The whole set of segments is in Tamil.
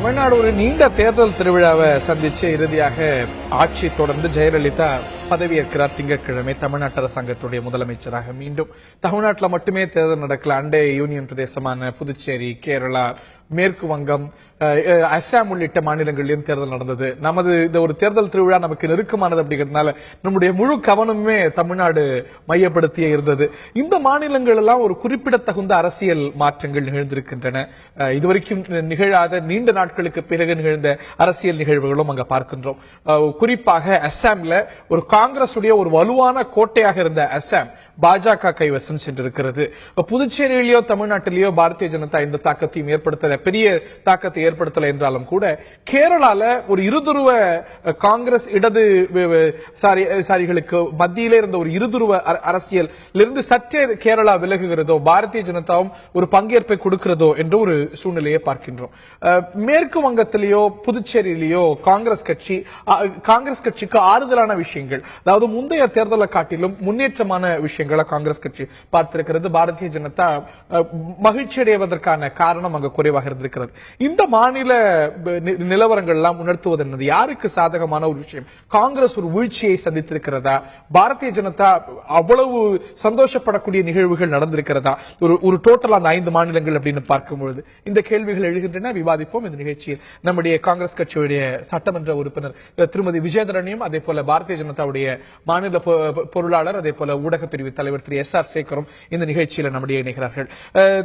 தமிழ்நாடு ஒரு நீண்ட தேர்தல் திருவிழாவை சந்திச்சு இறுதியாக ஆட்சி தொடர்ந்து ஜெயலலிதா பதவியேற்கிறார். திங்கட்கிழமை தமிழ்நாட்டு அரசாங்கத்துடைய முதலமைச்சராக மீண்டும். தமிழ்நாட்டில் மட்டுமே தேர்தல் நடக்கல, அண்டை யூனியன் பிரதேசமான புதுச்சேரி, கேரளா, மேற்கு வங்கம், அசாம் உள்ளிட்ட மாநிலங்களிலும் தேர்தல் நடந்தது. நமது இந்த ஒரு தேர்தல் திருவிழா நமக்கு நெருக்கமானது அப்படிங்கிறதுனால நம்முடைய முழு கவனமுமே தமிழ்நாடு மையப்படுத்தியே இருந்தது. இந்த மாநிலங்கள் எல்லாம் ஒரு குறிப்பிடத்தகுந்த அரசியல் மாற்றங்கள் நிகழ்ந்திருக்கின்றன. இதுவரைக்கும் நிகழாத நீண்ட நாட்களுக்கு பிறகு நிகழ்ந்த அரசியல் நிகழ்வுகளும் அங்க பார்க்கின்றோம். குறிப்பாக அசாம்ல ஒரு காங்கிரஸ் உடைய ஒரு வலுவான கோட்டையாக இருந்த அசாம் பாஜக கைவசம் சென்றிருக்கிறது. புதுச்சேரியிலேயோ தமிழ்நாட்டிலேயோ பாரதிய ஜனதா இந்த தாக்கத்தையும் ஏற்படுத்தல, பெரிய தாக்கத்தை ஏற்படுத்தல என்றாலும் கூட கேரளால ஒரு இருதுருவ காங்கிரஸ் இடது சாரிகளுக்கு மத்தியிலே இருந்த ஒரு இருதுருவ அரசியல் இருந்து சற்றே கேரளா விலகுகிறதோ, பாரதிய ஜனதாவும் ஒரு பங்கேற்பை கொடுக்கிறதோ என்ற ஒரு சூழ்நிலையை பார்க்கின்றோம். மேற்கு வங்கத்திலேயோ புதுச்சேரியிலேயோ காங்கிரஸ் கட்சிக்கு ஆறுதலான விஷயங்கள், அதாவது முந்தைய தேர்தலை காட்டிலும் முன்னேற்றமான விஷயங்களை காங்கிரஸ் கட்சி பார்த்திருக்கிறது. பாரதிய ஜனதா மகிழ்ச்சி அடைவதற்கான காரணம் அங்கு குறைவாக இருந்திருக்கிறது. இந்த மாநில நிலவரங்கள் எல்லாம் உணர்த்துவது என்னது? யாருக்கு சாதகமான ஒரு விஷயம்? காங்கிரஸ் ஒரு வீழ்ச்சியை சந்தித்திருக்கிறதா? பாரதிய ஜனதா அவ்வளவு சந்தோஷப்படக்கூடிய நிகழ்வுகள் நடந்திருக்கிறதா? ஒரு டோட்டல் அந்த 5 மாநிலங்கள் அப்படின்னு பார்க்கும்பொழுது இந்த கேள்விகள் எழுகின்றன. விவாதிப்போம் இந்த நிகழ்ச்சியில். நம்முடைய காங்கிரஸ் கட்சியுடைய சட்டமன்ற உறுப்பினர் திருமதி விஜயதரணியும், அதே போல பாரதிய ஜனதாவுடைய மாநில பொருளாளர், அதே போல ஊடக பிரிவு தலைவர் திரு எஸ்.ஆர். சேகரும் இந்த நிகழ்ச்சியில் நம்முடைய இணைகிறார்கள்.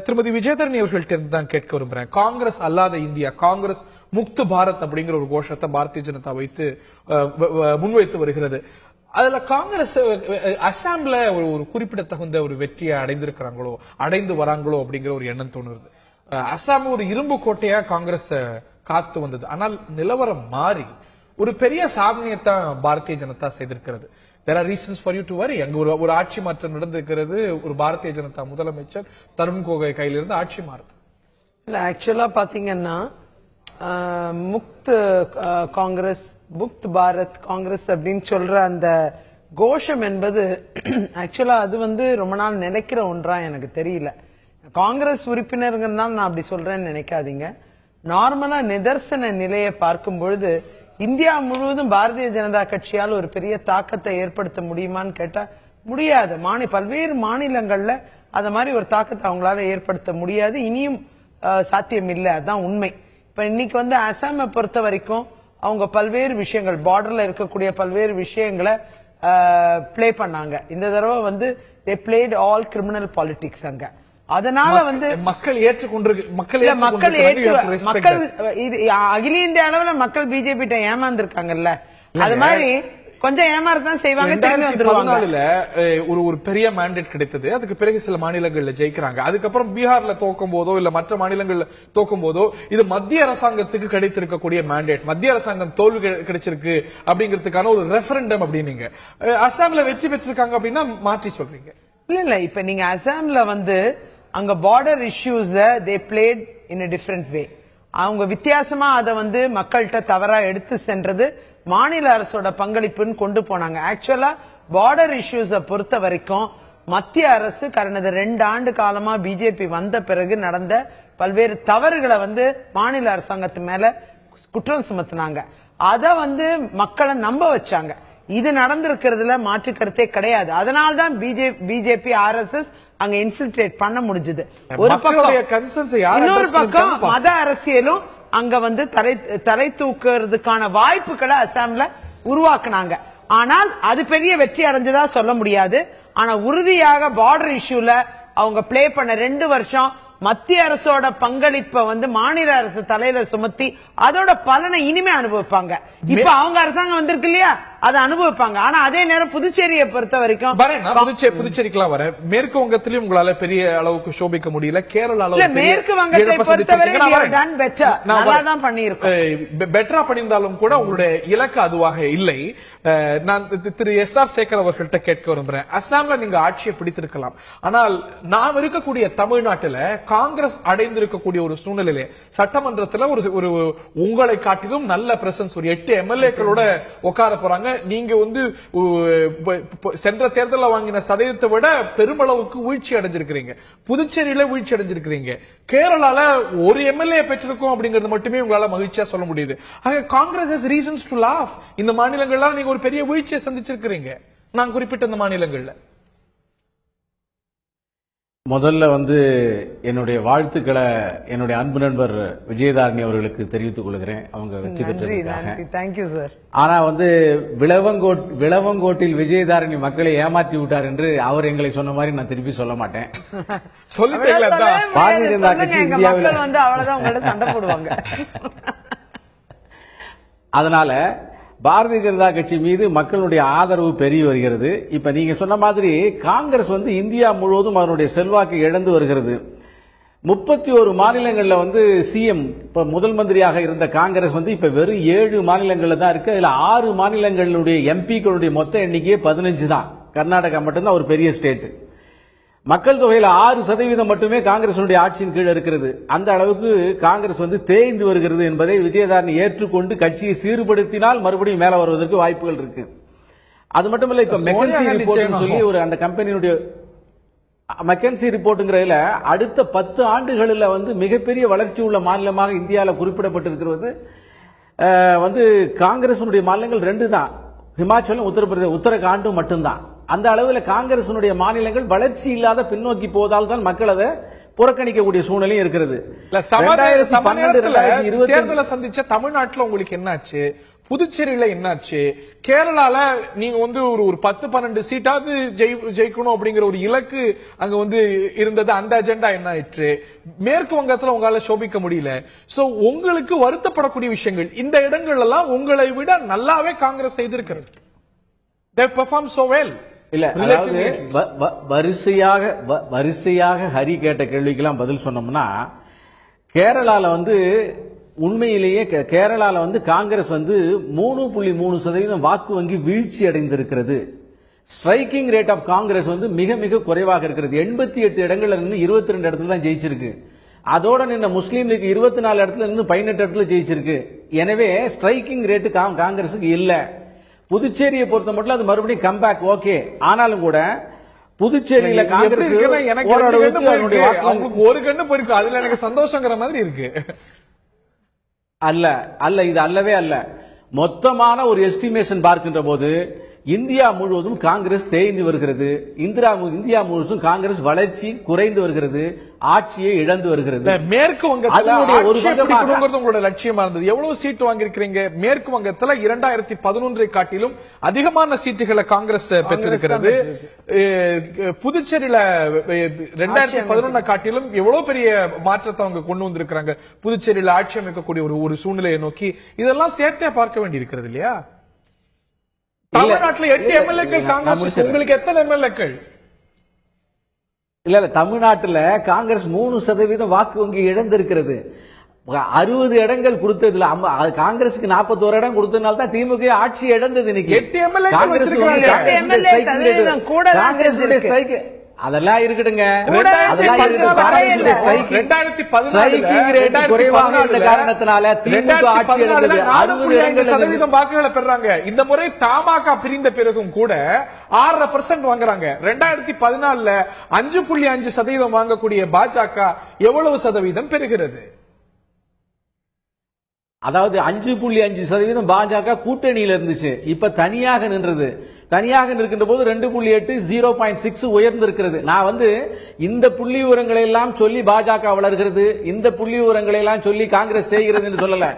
திருமதி விஜயதரணி அவர்கள்ட்ட தான் கேட்க விரும்புகிறேன். காங்கிரஸ் அல்லாத இந்தியா, காங்கிரஸ் முக்து பாரத் அப்படிங்கிற ஒரு கோஷத்தை பாரதிய ஜனதா முன்வைத்து வருகிறது. அதுல காங்கிரஸ் அசாம்ல ஒரு குறிப்பிடத்தகுந்த ஒரு வெற்றியை அடைந்திருக்கிறாங்களோ, அடைந்து வராங்களோ அப்படிங்கிற ஒரு எண்ணம் தோணுது. அசாம் ஒரு இரும்பு கோட்டையா காங்கிரஸ் காத்து வந்தது. ஆனால் நிலவரம் மாறி ஒரு பெரிய சாதனையத்தான் பாரதிய ஜனதா செய்திருக்கிறது. There are reasons for you to worry. அங்கு ஒரு ஆட்சி மாற்றம் நடந்திருக்கிறது. ஒரு பாரதிய ஜனதா முதலமைச்சர் தருண் கோகோய் கையிலிருந்து ஆட்சி மாறுது. இல்ல, ஆக்சுவலா பாத்தீங்கன்னா முக்த் காங்கிரஸ், முக்த் பாரத் காங்கிரஸ் அப்படின்னு சொல்ற அந்த கோஷம் என்பது ஆக்சுவலா அது ரொம்ப நாள் நிலைக்கிற ஒன்றா எனக்கு தெரியல. காங்கிரஸ் உறுப்பினர்கள்னால நான் அப்படி சொல்றேன்னு நினைக்காதீங்க. நார்மலா நிதர்சன நிலையை பார்க்கும் பொழுது இந்தியா முழுவதும் பாரதிய ஜனதா கட்சியால் ஒரு பெரிய தாக்கத்தை ஏற்படுத்த முடியுமான்னு கேட்டா முடியாது. பல்வேறு மாநிலங்கள்ல அத மாதிரி ஒரு தாக்கத்தை அவங்களால ஏற்படுத்த முடியாது, இனியும் சாத்தியம் இல்லை. அதுதான் உண்மை. இப்ப இன்னைக்கு அசாமை பொறுத்த வரைக்கும் அவங்க பல்வேறு விஷயங்கள், பார்டர்ல இருக்கக்கூடிய பல்வேறு விஷயங்களை பிளே பண்ணாங்க. இந்த தடவை they played all criminal politics அங்க. அதனால மக்கள் ஏற்றுக்கொண்டு அகில இந்திய அளவுல மக்கள் பிஜேபி ஏமாந்துருக்காங்கல்ல, அது மாதிரி கொஞ்சம் ஏமாறதான் செய்வாங்க. 2014 ஒரு பெரிய மேண்டேட் கிடைத்தது. அதுக்கு பிறகு சில மாநிலங்கள்ல ஜெயிக்கிறாங்க. அதுக்கப்புறம் பீகார்ல தோக்கும் போதோ இல்ல மற்ற மாநிலங்கள்ல தோக்கும் போதோ இது மத்திய அரசாங்கத்துக்கு கிடைத்திருக்கக்கூடிய மேண்டேட், மத்திய அரசாங்கம் தோல்வி கிடைச்சிருக்கு அப்படிங்கிறதுக்கான ஒரு ரெஃபரண்டம் அப்படின்னீங்க. அசாம்ல வெற்றி பெற்றிருக்காங்க அப்படின்னா மாற்றி சொல்றீங்க. இல்ல, இப்ப நீங்க அசாம்ல அங்க border issues they played in a different way. அவங்க வித்தியாசமா அதை மக்கள்கிட்ட தவறா எடுத்து சென்றது மாநில அரசோட பங்களிப்புன்னு கொண்டு போனாங்க. ஆக்சுவலா பார்டர் இஷ்யூஸ பொறுத்த வரைக்கும் மத்திய அரசு கடந்த 2 ஆண்டு காலமா பிஜேபி வந்த பிறகு நடந்த பல்வேறு தவறுகளை மாநில அரசாங்கத்து மேல குற்றம் சுமத்தினாங்க. அத மக்களை நம்ப வச்சாங்க. இது நடந்திருக்கிறதுல மாற்று கருத்தே கிடையாது. அதனால்தான் பிஜேபி ஆர்எஸ்எஸ் அங்க இன்ஃபில்ட்ரேட் பண்ண முடிஞ்சது. ஒரு பக்கம், இன்னொரு பக்கம் மத அரசியலும் அங்க தலை தூக்குறதுக்கான வாய்ப்புகளை அசாம்ல உருவாக்குனாங்க. ஆனால் அது பெரிய வெற்றி அடைஞ்சதா சொல்ல முடியாது. ஆனா உறுதியாக பார்டர் இஷ்யூல அவங்க பிளே பண்ண 2 வருஷம் மத்திய அரசோட பங்களிப்ப மாநில அரசு தலையில சுமத்தி அதோட பலனை இனிமே அனுபவிப்பாங்க. இப்ப அவங்க அரசாங்கம் வந்திருக்கு இல்லையா, அதை அனுபவிப்பாங்க. ஆனா அதே நேரம் புதுச்சேரியை பொறுத்த வரைக்கும் புதுச்சேரிக்கெல்லாம் வர மேற்கு வங்கத்திலும் உங்களால பெரிய அளவுக்கு சோபிக்க முடியல. கேரளா மேற்கு வங்கத்தை பொறுத்தவரை தான் பண்ணியிருக்கோம். பெட்டரா பண்ணியிருந்தாலும் கூட உங்களுடைய இலக்கு அதுவாக இல்லை. நான் திரு எஸ்.ஆர். சேகர் அவர்கள்ட்ட கேட்க விரும்புறேன். அசாம்ல நீங்க ஆட்சியை பிடித்திருக்கலாம், ஆனால் நாம் இருக்கக்கூடிய தமிழ்நாட்டில் காங்கிரஸ் அடைந்திருக்கக்கூடிய ஒரு சூழ்நிலையில சட்டமன்றத்தில் ஒரு உங்களை காட்டிலும் நல்ல பிரசன்ஸ், ஒரு 8 எம்எல்ஏக்களோட உட்கார போறாங்க. சொல்றாங்க நீங்க வந்து சென்ற தேர்தலில் வாங்கின சதவீதத்தை விட பெருமளவுக்கு வீழ்ச்சி அடைஞ்சிருக்கிறீங்க, புதுச்சேரியில வீழ்ச்சி அடைஞ்சிருக்கிறீங்க, கேரளால ஒரு எம்எல்ஏ பெற்றிருக்கோம் அப்படிங்கிறது மட்டுமே உங்களால மகிழ்ச்சியா சொல்ல முடியுது. ஆக Congress has reasons to laugh. இந்த மாநிலங்கள்ல நீங்க ஒரு பெரிய வீழ்ச்சியை சந்திச்சிருக்கிறீங்க, நான் குறிப்பிட்ட இந்த மாநிலங்கள்ல. முதல்ல வந்து என்னுடைய வாழ்த்துக்களை என்னுடைய அன்பு நண்பர் விஜயதாரணி அவர்களுக்கு தெரிவித்துக் கொள்கிறேன். அவங்க வெற்றி பெற்றதுக்காக. ஆனா வந்து விளவங்கோட்டில் விஜயதாரணி மக்களை ஏமாற்றி விட்டார் என்று அவர் எங்களை சொன்ன மாதிரி நான் திருப்பி சொல்ல மாட்டேன். பாரதிய ஜனதா கட்சி இந்தியாவில் வந்து அவ்வளவுதான் உங்கள்ட்ட சண்டை போடுவாங்க. அதனால பாரதிய ஜனதா கட்சி மீது மக்களுடைய ஆதரவு பெருகி வருகிறது. இப்ப நீங்க சொன்ன மாதிரி காங்கிரஸ் வந்து இந்தியா முழுவதும் அதனுடைய செல்வாக்கை இழந்து வருகிறது. 31 மாநிலங்கள்ல வந்து சிஎம் இப்ப முதல் மந்திரியாக இருந்த காங்கிரஸ் வந்து இப்ப வெறும் 7 மாநிலங்கள்ல தான் இருக்கு. அதுல 6 மாநிலங்களுடைய எம்பிக்களுடைய மொத்த எண்ணிக்கையே 15 தான். கர்நாடகா மட்டும்தான் ஒரு பெரிய ஸ்டேட். மக்கள் தொகையில் 6% மட்டுமே காங்கிரஸ் ஆட்சியின் கீழ் இருக்கிறது. அந்த அளவுக்கு காங்கிரஸ் வந்து தேய்ந்து வருகிறது என்பதை விஜயதாரணி ஏற்றுக்கொண்டு கட்சியை சீர்படுத்தினால் மறுபடியும் மேல வருவதற்கு வாய்ப்புகள் இருக்கு. அது மட்டுமல்ல, இப்ப மெக்கன்சி ரிப்போர்ட் சொல்லி ஒரு அந்த கம்பெனியுடைய மெக்கன்சி ரிப்போர்ட்ங்கிறதுல அடுத்த 10 ஆண்டுகளில் வந்து மிகப்பெரிய வளர்ச்சி உள்ள மாநிலமாக இந்தியாவில் குறிப்பிடப்பட்டிருக்கிறது வந்து காங்கிரஸ் மாநிலங்கள் 2 தான், ஹிமாச்சலும் உத்தரகாண்டும் மட்டும்தான். அந்த அளவில் காங்கிரஸ் மாநிலங்கள் வளர்ச்சி இல்லாத பின்னோக்கி போவதால் தான் மக்கள் அதை புறக்கணிக்கக்கூடிய சூழ்நிலையும் இருக்கிறது. தேர்தலை சந்திச்ச தமிழ்நாட்டில் உங்களுக்கு என்னாச்சு, புதுச்சேரியில என்னாச்சு, கேரளால நீங்க வந்து ஒரு 10-12 சீட்டாவது ஜெயிக்கணும் அப்படிங்கிற ஒரு இலக்கு அங்க வந்து இருந்தது, அந்த அஜெண்டா என்ன ஆயிற்று, மேற்கு வங்கத்துல உங்களால சோபிக்க முடியல. சோ உங்களுக்கு வருத்தப்படக்கூடிய விஷயங்கள் இந்த இடங்கள் எல்லாம் உங்களை விட நல்லாவே காங்கிரஸ் செய்திருக்கிறது. They perform so well. இல்ல, அதாவது வரிசையாக ஹரி கேட்ட கேள்விக்கெல்லாம் பதில் சொன்னோம்னா, கேரளால வந்து உண்மையிலேயே கேரளால வந்து காங்கிரஸ் வந்து 3.3% வாக்கு வங்கி வீழ்ச்சி அடைந்திருக்கிறது. ஸ்ட்ரைக்கிங் ரேட் ஆஃப் காங்கிரஸ் வந்து மிக மிக குறைவாக இருக்கிறது. 88 இடங்கள்ல இருந்து 22 இடத்துல தான் ஜெயிச்சிருக்கு. அதோட நின்ன முஸ்லீம் லீக் 24 இடத்துல இருந்து 18 இடத்துல ஜெயிச்சிருக்கு. எனவே ஸ்ட்ரைக்கிங் ரேட்டு காங்கிரஸுக்கு இல்ல. புதுச்சேரியை பொறுத்த மட்டும் அது மறுபடியும் கம்பேக் ஓகே. ஆனாலும் கூட புதுச்சேரியில காங்கிரஸ் ஒரு கண்ணு போயிருக்கு, அதுல எனக்கு சந்தோஷங்கிற மாதிரி இருக்கு. அல்ல இது அல்லவே அல்ல. மொத்தமான ஒரு எஸ்டிமேஷன் பார்க்கின்ற போது இந்தியா முழுவதும் காங்கிரஸ் தேய்ந்து வருகிறது. இந்தியா முழுவதும் காங்கிரஸ் வளர்ச்சி குறைந்து வருகிறது, ஆட்சியை இழந்து வருகிறது. மேற்கு வங்கத்தில் உங்களோட லட்சியமா இருந்தது. எவ்வளவு சீட் வாங்கியிருக்கிறீங்க மேற்கு வங்கத்தில்? 2011 காட்டிலும் அதிகமான சீட்டுகளை காங்கிரஸ் பெற்றிருக்கிறது. புதுச்சேரியில 2011 காட்டிலும் எவ்வளவு பெரிய மாற்றத்தை அவங்க கொண்டு வந்திருக்கிறாங்க. புதுச்சேரியில ஆட்சி அமைக்கக்கூடிய ஒரு சூழ்நிலையை நோக்கி இதெல்லாம் சேர்த்தே பார்க்க வேண்டி இருக்கிறது இல்லையா? தமிழ்நாட்டில் 8 எம்எல்ஏக்கள் காங்கிரஸ், உங்களுக்கு எத்தனை எம்எல்ஏக்கள்? இல்ல, தமிழ்நாட்டில் காங்கிரஸ் 3% வாக்கு வங்கி இழந்திருக்கிறது. 60 இடங்கள் கொடுத்ததுல காங்கிரசுக்கு 41 இடம் கொடுத்ததுனால தான் திமுக ஆட்சி இழந்தது. இன்னைக்கு 8 எம்எல்ஏக்கள் அதெல்லாம் இருக்கட்டுங்க. காரணத்தினால வாக்குகளை பெறாங்க. இந்த முறை தமாக பிரிந்த பிறகும் கூட 6% வாங்குறாங்க. 2014 5.5% வாங்கக்கூடிய பாஜக எவ்வளவு சதவீதம் பெறுகிறது? அதாவது 5.5% பாஜக கூட்டணியில் இருந்துச்சு, இப்ப தனியாக நின்றது. தனியாக நிற்கின்ற போது 2.8 0.6 உயர்ந்திருக்கிறது. நான் வந்து இந்த புள்ளி விவரங்களை எல்லாம் சொல்லி பாஜக வளர்கிறது, இந்த புள்ளி விவரங்களை எல்லாம் சொல்லி காங்கிரஸ் செய்கிறது என்று சொல்லல.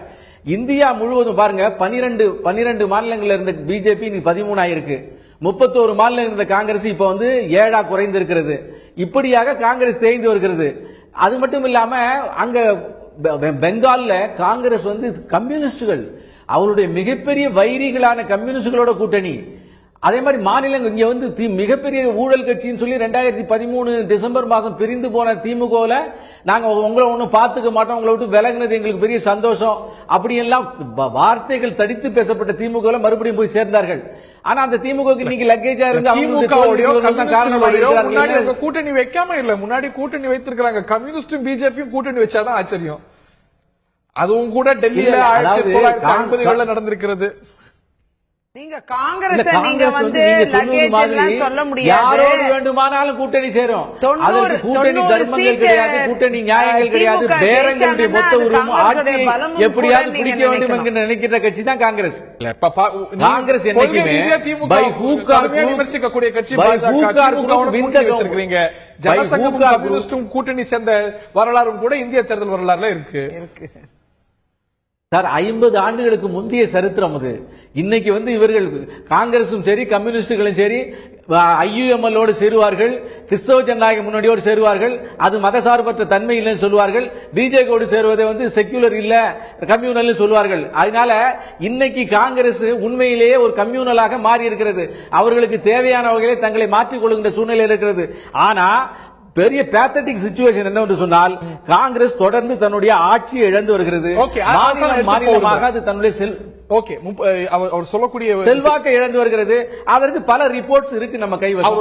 இந்தியா முழுவதும் பாருங்க, 12 மாநிலங்களில் இருந்த பிஜேபி 13 ஆயிருக்கு. 31 மாநிலம் இருந்த காங்கிரஸ் இப்ப வந்து 7 குறைந்திருக்கிறது. இப்படியாக காங்கிரஸ் தேய்ந்து வருகிறது. அது மட்டும் இல்லாம அங்க பெங்கால்ல காங்கிரஸ் வந்து கம்யூனிஸ்டுகள், அவருடைய மிகப்பெரிய வைரிகளான கம்யூனிஸ்டுகளோட கூட்டணி. அதே மாதிரி மாநிலங்கள் இங்க வந்து மிகப்பெரிய ஊழல் கட்சின்னு சொல்லி 2013 டிசம்பர் மாதம் பிரிந்து போன திமுகவில் நாங்க உங்களை ஒன்னும் பார்த்துக்க மாட்டோம், உங்களை விட்டு விலகினது எங்களுக்கு பெரிய சந்தோஷம் அப்படியெல்லாம் வார்த்தைகள் தடித்து பேசப்பட்ட திமுக மறுபடியும் போய் சேர்ந்தார்கள். ஆனா அந்த திமுக இன்னைக்கு லக்கேஜா இருந்து கூட்டணி வைக்காம இல்ல, முன்னாடி கூட்டணி வைத்திருக்கிறாங்க. கம்யூனிஸ்டும் பிஜேபியும் கூட்டணி வச்சாதான் ஆச்சரியம். அதுவும் கூட டெல்லியில 1950களில் நடந்திருக்கிறது. நீங்க காங்கிரஸ் நீங்க வந்து லக்கேஜ் எல்லாம் சொல்ல முடியாது. யாரோடு வேண்டுமானாலும் கூட்டணி சேரும். அதற்கு கூட்டணி தர்மங்கள் கிடையாது, கூட்டணி நியாயங்கள் கிடையாது. பேரங்களுடைய மொத்த உரிமை ஆட்சியை எப்படியாவது பிடிக்க வேண்டும் என்று நினைக்கிற கட்சி தான் காங்கிரஸ். காங்கிரஸ் என்னைக்குமே பை ஹூக் ஆர் விமர்சிக்கக்கூடிய கட்சி. ஜனசங்கம் கம்யூனிஸ்டும் கூட்டணி சேர்ந்த வரலாறும் கூட இந்திய தேர்தல் வரலாறுல இருக்கு. சார் 50 ஆண்டுகளுக்கு முந்தைய சரித்திரம் அது. இன்னைக்கு வந்து இவர்கள் காங்கிரசும் சரி கம்யூனிஸ்டுகளும் சரி ஐயுஎம்எல்லோடு சேருவார்கள், கிறிஸ்தவ ஜனநாயக முன்னணியோடு சேருவார்கள், அது மதசார்பற்ற தன்மை இல்லைன்னு சொல்வார்கள். பிஜேபியோடு சேருவதை வந்து செக்யூலர் இல்ல கம்யூனல் சொல்வார்கள். அதனால இன்னைக்கு காங்கிரஸ் உண்மையிலேயே ஒரு கம்யூனலாக மாறி இருக்கிறது. அவர்களுக்கு தேவையான வகையிலே தங்களை மாற்றிக் கொள்கின்ற சூழ்நிலை இருக்கிறது. ஆனா பெரிய பேத்தட்டிக் சிச்சுவேஷன் என்னவென்று சொன்னால் காங்கிரஸ் தொடர்ந்து தன்னுடைய ஆட்சியை இழந்து வருகிறது. மாநிலமாக அது தன்னுடைய அவர் சொல்லக்கூடிய செல்வாக்கை இழந்து வருகிறது. அதற்கு பல ரிப்போர்ட்ஸ் இருக்கு நம்ம கைவசம்.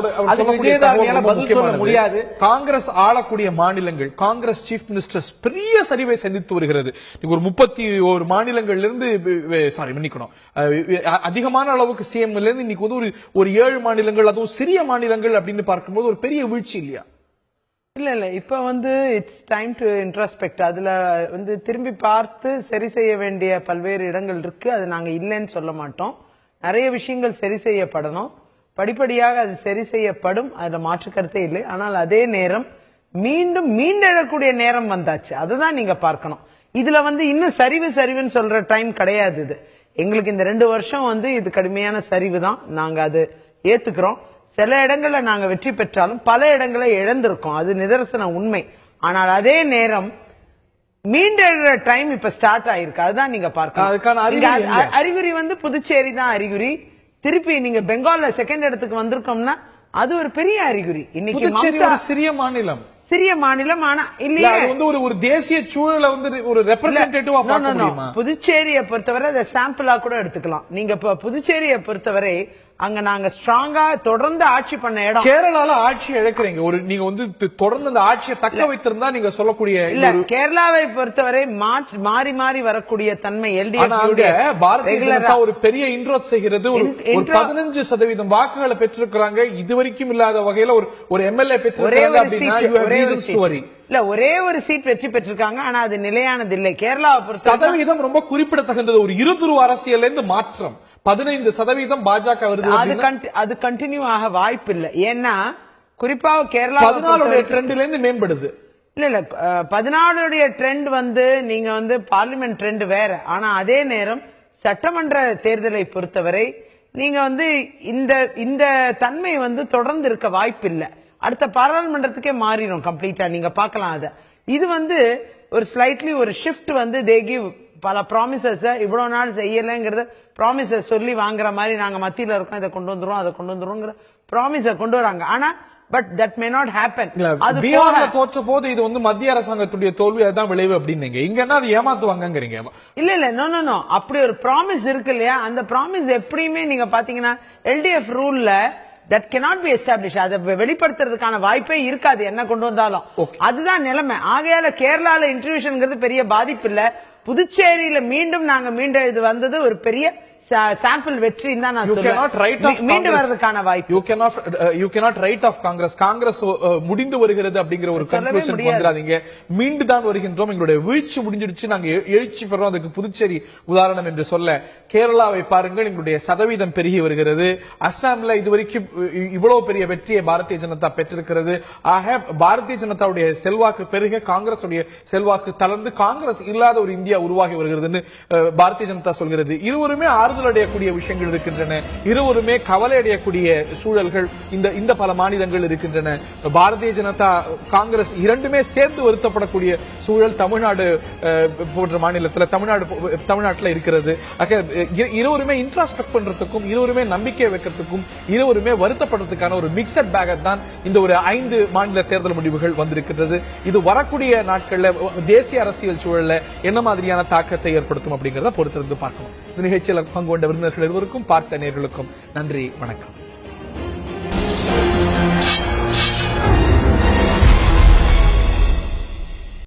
பதில் சொல்ல முடியாது. காங்கிரஸ் ஆளக்கூடிய மாநிலங்கள், காங்கிரஸ் சீஃப் மினிஸ்டர்ஸ் பெரிய சரிவை சந்தித்து வருகிறது. ஒரு 31 மாநிலங்கள்ல இருந்து மன்னிக்கணும், அதிகமான அளவுக்கு சிஎம் இருந்து இன்னைக்கு வந்து ஒரு 7 மாநிலங்கள், அதுவும் சிறிய மாநிலங்கள் அப்படின்னு பார்க்கும்போது ஒரு பெரிய வீழ்ச்சி இல்லையா? இல்ல இப்ப வந்து இட்ஸ் டைம் டு இன்ட்ரோஸ்பெக்ட். அதுல வந்து திரும்பி பார்த்து சரி செய்ய வேண்டிய பல்வேறு இடங்கள் இருக்கு. அது நாங்க இல்லைன்னு சொல்ல மாட்டோம். நிறைய விஷயங்கள் சரி செய்யப்படணும். படிப்படியாக அது சரி செய்யப்படும், அதுல மாற்று கருத்தே இல்லை. ஆனால் அதே நேரம் மீண்டும் மீண்டெழக்கூடிய நேரம் வந்தாச்சு. அதுதான் நீங்க பார்க்கணும். இதுல வந்து இன்னும் சரிவுன்னு சொல்ற டைம் கிடையாது. இது எங்களுக்கு இந்த 2 வருஷம் வந்து இது கடுமையான சரிவு தான். நாங்க அது ஏத்துக்கிறோம். சில இடங்கள்ல நாங்க வெற்றி பெற்றாலும் பல இடங்களை இழந்திருக்கோம். அது நிதர்சன உண்மை. ஆனால் அதே நேரம் மீண்டெழுற டைம் இப்ப ஸ்டார்ட் ஆயிருக்கு. அதுதான் நீங்க பார்க்கணும். அறிகுறி வந்து புதுச்சேரி தான் அறிகுறி. திருப்பி நீங்க பெங்கால்ல செகண்ட் இடத்துக்கு வந்திருக்கோம்னா அது ஒரு பெரிய அறிகுறி. இன்னைக்கு சிறிய மாநிலம் ஆனா இல்லையா, வந்து ஒரு தேசிய சூழலை வந்து ஒரு ரெப்ரசன்டேட்டிவா பார்க்க முடியுமா? புதுச்சேரியை பொறுத்தவரை அதை சாம்பிளா கூட எடுத்துக்கலாம். நீங்க புதுச்சேரியை பொறுத்தவரை அங்க நாங்க ஸ்ட்ராங்கா தொடர்ந்து ஆட்சி பண்ண இடம். கேரளால ஆட்சி இழக்கிறீங்க. நீங்க வந்து தொடர்ந்து அந்த ஆட்சியை தக்க வைத்திருந்தா நீங்க சொல்லக்கூடிய இல்ல. கேரளாவை பொறுத்தவரை மாறி மாறி வரக்கூடிய தன்மை பாரதிய ஒரு பெரிய இன்ட்ரோட் செய்கிறது. ஒரு 15% வாக்குகளை பெற்றிருக்கிறாங்க. இதுவரைக்கும் இல்லாத வகையில ஒரு எம்எல்ஏ பெற்றிருக்காங்க. இல்ல ஒரே ஒரு சீட் வெற்றி பெற்றிருக்காங்க. ஆனா அது நிலையானது இல்லை. கேரளாவை பொறுத்த சதவீதம் ரொம்ப குறிப்பிடத்தகுந்தது. ஒரு இருதுருவ அரசியல் இருந்து மாற்றம் 15% பாஜக வருது. அது கண்டினியூ ஆக வாய்ப்பு இல்லை. ஏன்னா குறிப்பா கேரளா 14 ட்ரெண்ட்ல இருந்து மேம்படுது. இல்ல 14 ட்ரெண்ட் வந்து நீங்க வந்து பார்லிமெண்ட் ட்ரெண்ட் வேற. ஆனா அதே நேரம் சட்டமன்ற தேர்தலை பொறுத்தவரை நீங்க வந்து இந்த தன்மை வந்து தொடர்ந்து இருக்க வாய்ப்பு இல்லை. அடுத்த பாராளுமன்றத்துக்கே மாறிடும் கம்ப்ளீட்டா. நீங்க பார்க்கலாம். அத இது வந்து ஒரு ஸ்லைட்லி ஒரு ஷிஃப்ட் வந்து தே கிவ் பல ப்ராமிசஸ். இவ்வளவு நாள் செய்யலைங்கிறது ப்ராமிசஸ் சொல்லி வாங்குற மாதிரி நாங்க மத்தியில இருக்கோம், இதை கொண்டு வந்துரும் அதை கொண்டு வந்துருங்கிற ப்ராமிஸ கொண்டு வராங்க. ஆனா but that may not happen. அது பிஆர்ல தோற்ற போது இது வந்து மத்திய அரசாங்கத்துடைய தோல்வி அதுதான் விளைவு அப்படின்னீங்க. இங்கன்னா அது ஏமாத்துவாங்கங்கறீங்க. இல்ல நோ அப்படி ஒரு ப்ராமிஸ் இருக்கு இல்லையா? அந்த ப்ராமிஸ் எப்படியுமே நீங்க பாத்தீங்கன்னா LDF ரூல்ல that cannot be established. அதை வெளிப்படுத்துறதுக்கான வாய்ப்பே இருக்காது என்ன கொண்டு வந்தாலும். அதுதான் நிலைமை. ஆகையால கேரளால இன்ட்ரிபியூஷன்ங்கிறது பெரிய பாதிப்பு இல்ல. புதுச்சேரியில மீண்டும் இது வந்தது ஒரு பெரிய சாம்பிள் வெற்றி தான் நான் சொல்றேன். மீண்டும் வரதுக்கான வாய்ப்பு. you cannot write off Congress முடிந்து வருகிறது அப்படிங்கிற ஒரு கன்க்ளூஷன் வந்துடாதீங்க. மீண்டு தான் வருகின்றோம், எங்களுடைய வீழ்ச்சி முடிஞ்சிடுச்சு, நாங்க எழுச்சி பெறோம். அதுக்கு புதுச்சேரி உதாரணம் என்று சொல்ல. கேரளாவை பாருங்கள், எங்களுடைய சதவீதம் பெருகி வருகிறது. அஸ்ஸாம்ல இதுவரைக்கும் இவ்வளவு பெரிய வெற்றியை பாரதிய ஜனதா பெற்றிருக்கிறது. ஆக பாரதிய ஜனதாவுடைய செல்வாக்கு பெருக காங்கிரஸ் செல்வாக்கு தளர்ந்து காங்கிரஸ் இல்லாத ஒரு இந்தியா உருவாகி வருகிறது பாரதிய ஜனதா சொல்கிறது. இருவருமே அடையக்கூடிய விஷயங்கள் இருக்கின்றன. இருவருமே கவலை அடையக்கூடிய சூழல்கள் இந்த பல மாநிலங்கள் இருக்கின்றன. பாரதிய ஜனதா காங்கிரஸ் இரண்டுமே சேர்ந்து வருத்தப்படக்கூடிய சூழல் தமிழ்நாடு போன்ற மாநிலத்தில் தமிழ்நாட்டில் இருக்கிறது. இருவருமே இன்ட்ராஸ்பெக்ட் பண்றதுக்கும் இருவருமே நம்பிக்கை வைக்கிறதுக்கும் இருவருமே வருத்தப்படுறதுக்கான ஒரு மிக்சட் பேக் தான் இந்த ஒரு 5 மாநில தேர்தல் முடிவுகள் வந்திருக்கிறது. இது வரக்கூடிய நாட்கள்ல தேசிய அரசியல் சூழல்ல என்ன மாதிரியான தாக்கத்தை ஏற்படுத்தும் அப்படிங்கறத பொறுத்திருந்து பார்க்கணும். இந்த நிகழ்ச்சியில் பங்கு கொண்ட விருந்தினர்கள் இருவருக்கும் பார்த்த நேயர்களுக்கும் நன்றி, வணக்கம்.